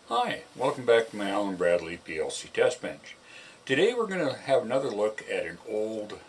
Hi, welcome back to my Allen Bradley PLC test bench. Today we're going to have another look at an old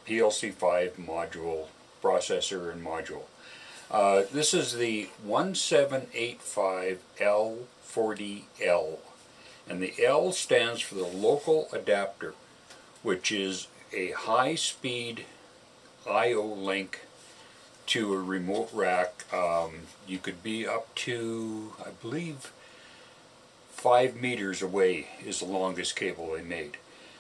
PLC5 module, processor and module. This is the 1785L40L, and the L stands for the local adapter, which is a high-speed I/O link to a remote rack. You could be up to, I believe, 5 meters away is the longest cable they made.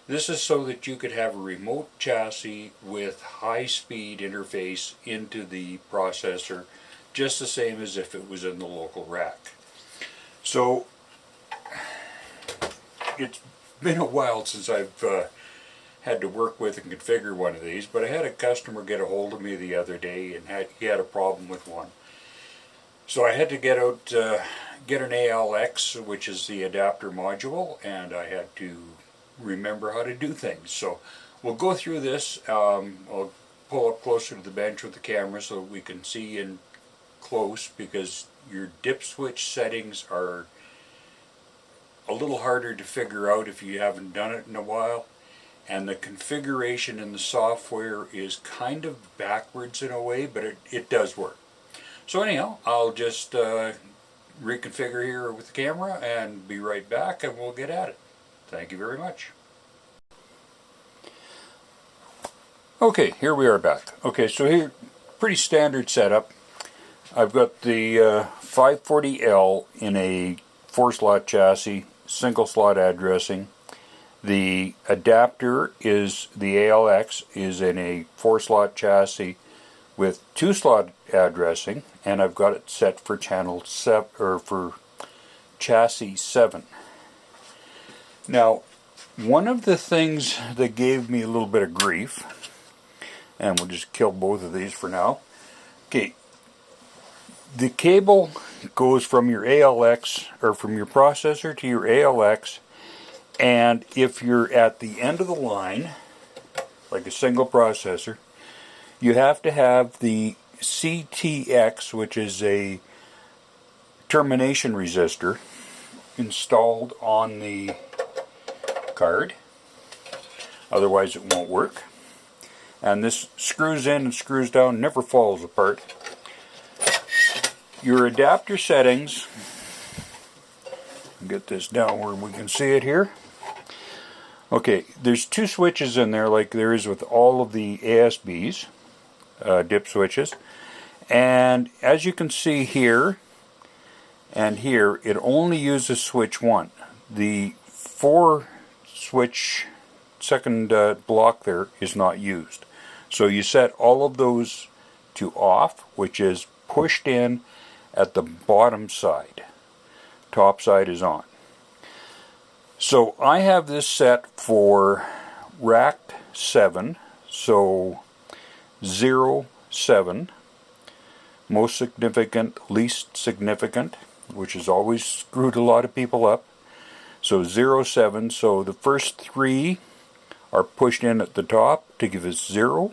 This is so that you could have a remote chassis with high-speed interface into the processor, just the same as if it was in the local rack. So it's been a while since I've had to work with and configure one of these, but I had a customer get a hold of me the other day and he had a problem with one. So I had to get an ALX, which is the adapter module, and I had to remember how to do things. So we'll go through this. I'll pull up closer to the bench with the camera so we can see in close, because your dip switch settings are a little harder to figure out if you haven't done it in a while, and the configuration in the software is kind of backwards in a way, but it does work. So anyhow, I'll just reconfigure here with the camera and be right back, and we'll get at it. Thank you very much. Okay, here we are back. Okay, so here, pretty standard setup. I've got the 540L in a 4-slot chassis, single slot addressing. The adapter is the ALX is in a 4-slot chassis with 2-slot addressing, and I've got it set for channel 7 or for chassis 7. Now, one of the things that gave me a little bit of grief, and we'll just kill both of these for now. Okay, the cable goes from your ALX or from your processor to your ALX, and if you're at the end of the line, like a single processor, you have to have the CTX, which is a termination resistor, installed on the card. Otherwise it won't work. And this screws in and screws down, never falls apart. Your adapter settings, get this down where we can see it here. Okay, there's 2 switches in there like there is with all of the ASBs. Dip switches, and as you can see here and here, it only uses switch 1. The 4 switch second block there is not used, so you set all of those to off, which is pushed in at the bottom side. Top side is on. So I have this set for rack 7, so 0, 7, most significant, least significant, which has always screwed a lot of people up. So 0, 7, so the first 3 are pushed in at the top to give us 0.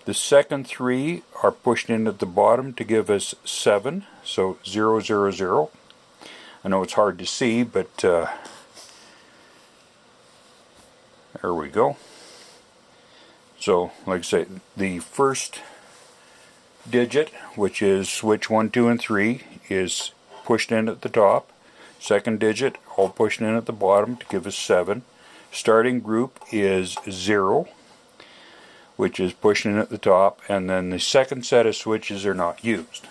The second 3 are pushed in at the bottom to give us 7, so 0, 0, 0. I know it's hard to see, but there we go. So, like I say, the first digit, which is switch 1, 2, and 3, is pushed in at the top. Second digit, all pushed in at the bottom to give us 7. Starting group is 0, which is pushed in at the top, and then the second set of switches are not used.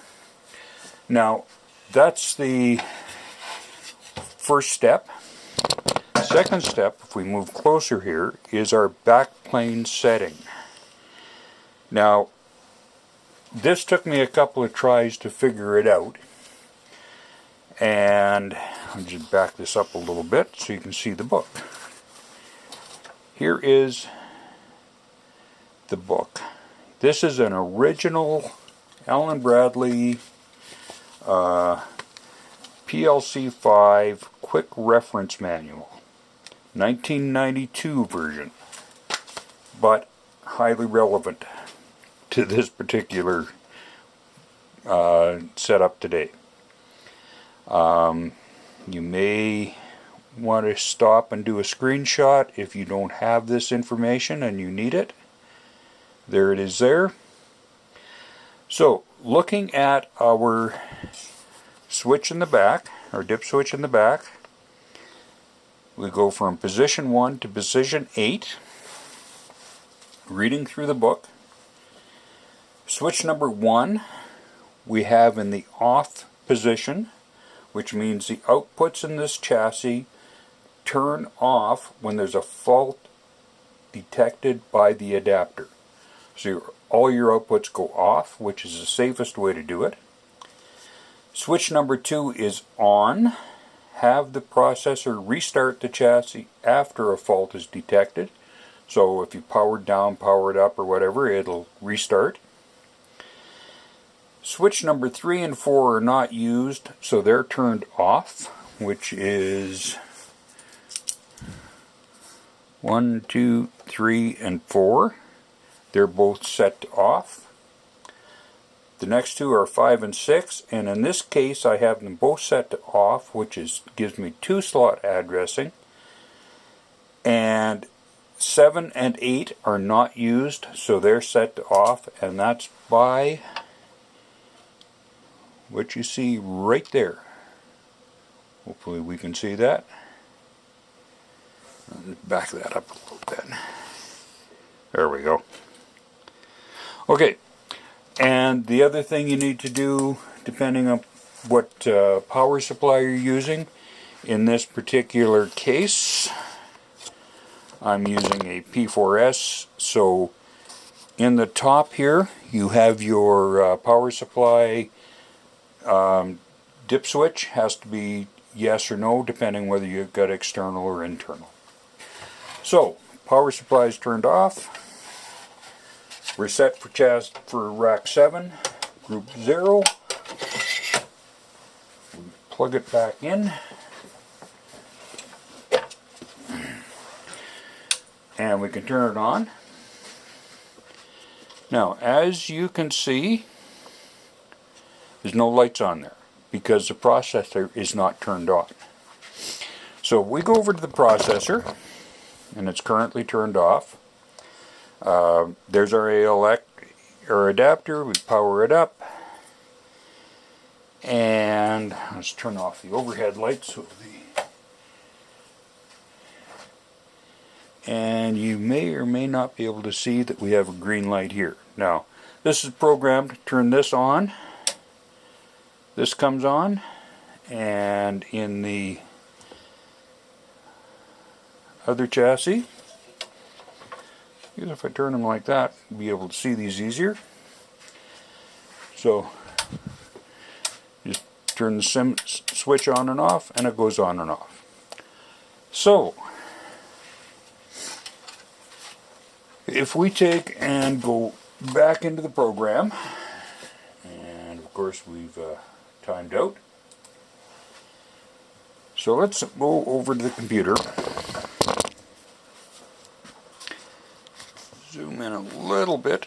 Now, that's the first step. Second step, if we move closer here, is our backplane setting. Now, this took me a couple of tries to figure it out, and I'll just back this up a little bit so you can see the book. Here is the book. This is an original Allen Bradley PLC5 Quick Reference Manual. 1992 version, but highly relevant to this particular setup today. You may want to stop and do a screenshot if you don't have this information and you need it. There it is there. So, looking at our switch in the back, our dip switch in the back, we go from position 1 to position 8, reading through the book. Switch number 1 we have in the off position, which means the outputs in this chassis turn off when there's a fault detected by the adapter. So all your outputs go off, which is the safest way to do it. Switch number 2 is on. Have the processor restart the chassis after a fault is detected. So if you power it down, power it up, or whatever, it'll restart. Switch number 3 and 4 are not used, so they're turned off, which is 1, 2, 3, and 4. They're both set to off. The next two are 5 and 6, and in this case I have them both set to off, which gives me 2 slot addressing. And 7 and 8 are not used, so they're set to off, and that's by what you see right there. Hopefully we can see that. I'll back that up a little bit. There we go. Okay, and the other thing you need to do, depending on what power supply you're using, in this particular case, I'm using a P4S, so in the top here you have your power supply dip switch. Has to be yes or no, depending whether you've got external or internal. So, power supply is turned off. We're set for rack 7, group 0. We plug it back in. And we can turn it on. Now, as you can see, there's no lights on there because the processor is not turned on. So we go over to the processor, and it's currently turned off. There's our ALX, our adapter. We power it up, and let's turn off the overhead lights. And you may or may not be able to see that we have a green light here. Now, this is programmed to turn this on. This comes on, and in the other chassis, if I turn them like that, you'll be able to see these easier. So, just turn the switch on and off, and it goes on and off. So, if we take and go back into the program, and of course we've timed out. So let's go over to the computer. Zoom in a little bit.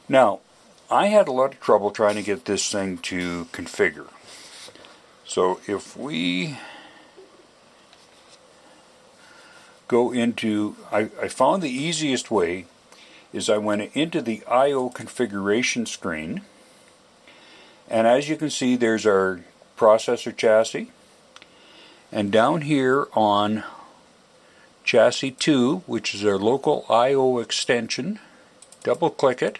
Now, I had a lot of trouble trying to get this thing to configure. So if we go into, I found the easiest way is I went into the I/O configuration screen, and as you can see, there's our processor chassis, and down here on chassis 2, which is our local I/O extension, double click it,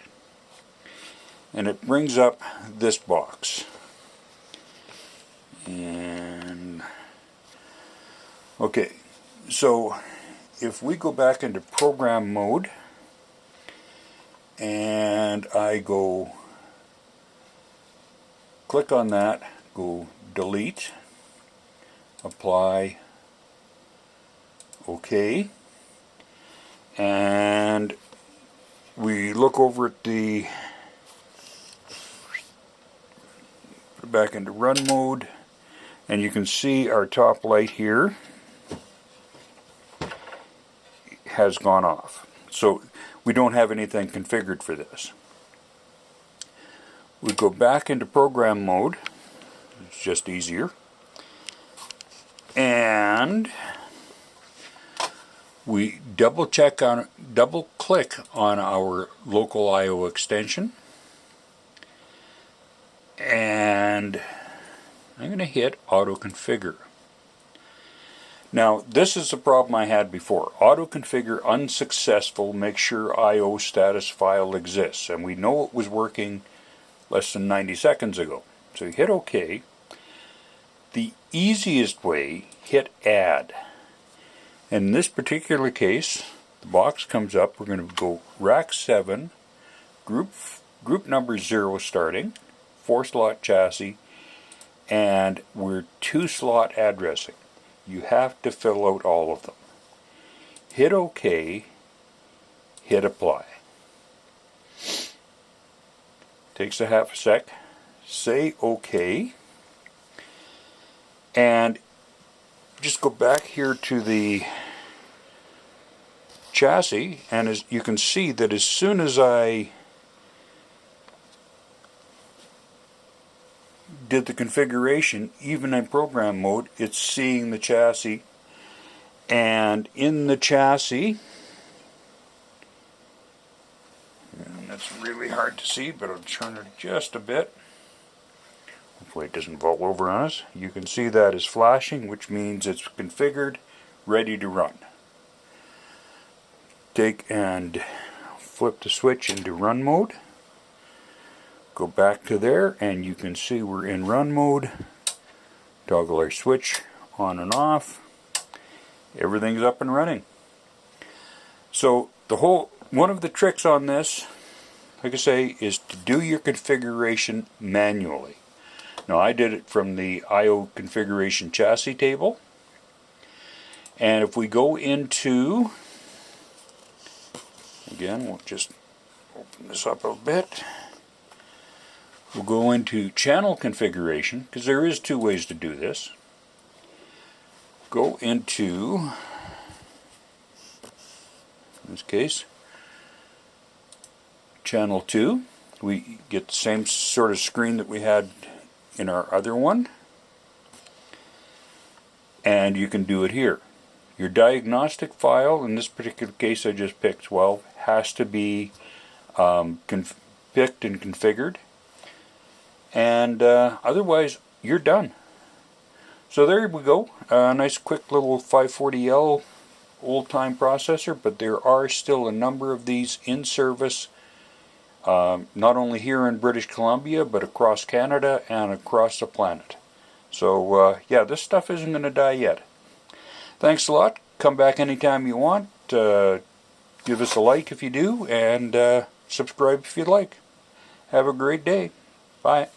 and it brings up this box. And okay, so if we go back into program mode, and I go click on that, go delete, apply, OK, and we look over at the, put it back into run mode, and you can see our top light here has gone off. So we don't have anything configured for this. We go back into program mode. It's just easier. And we double click on our local I/O extension. And I'm going to hit auto configure. Now, this is the problem I had before. Auto configure unsuccessful, make sure I/O status file exists. And we know it was working less than 90 seconds ago. So you hit OK. The easiest way, hit add. In this particular case, the box comes up. We're going to go rack 7, group number 0 starting, 4-slot chassis, and we're 2-slot addressing. You have to fill out all of them. Hit OK, hit apply. Takes a half a sec. Say OK, and just go back here to the chassis, and as you can see that as soon as I did the configuration, even in program mode, it's seeing the chassis. And in the chassis, and that's really hard to see, but I'll turn it just a bit. Hopefully it doesn't fall over on us. You can see that is flashing, which means it's configured, ready to run. Take and flip the switch into run mode. Go back to there, and you can see we're in run mode. Toggle our switch on and off. Everything's up and running. So one of the tricks on this, like I say, is to do your configuration manually. Now I did it from the I/O configuration chassis table. And if we go into, again, we'll just open this up a bit. We'll go into channel configuration, because there is 2 ways to do this. Go into, in this case, channel 2. We get the same sort of screen that we had in our other one. And you can do it here. Your diagnostic file, in this particular case I just picked 12, has to be picked and configured. And otherwise you're done. So there we go, a nice quick little 540L old-time processor, but there are still a number of these in service, not only here in British Columbia but across Canada and across the planet. So yeah, this stuff isn't going to die yet. Thanks a lot. Come back anytime you want. Give us a like if you do, and subscribe if you'd like. Have a great day. Bye.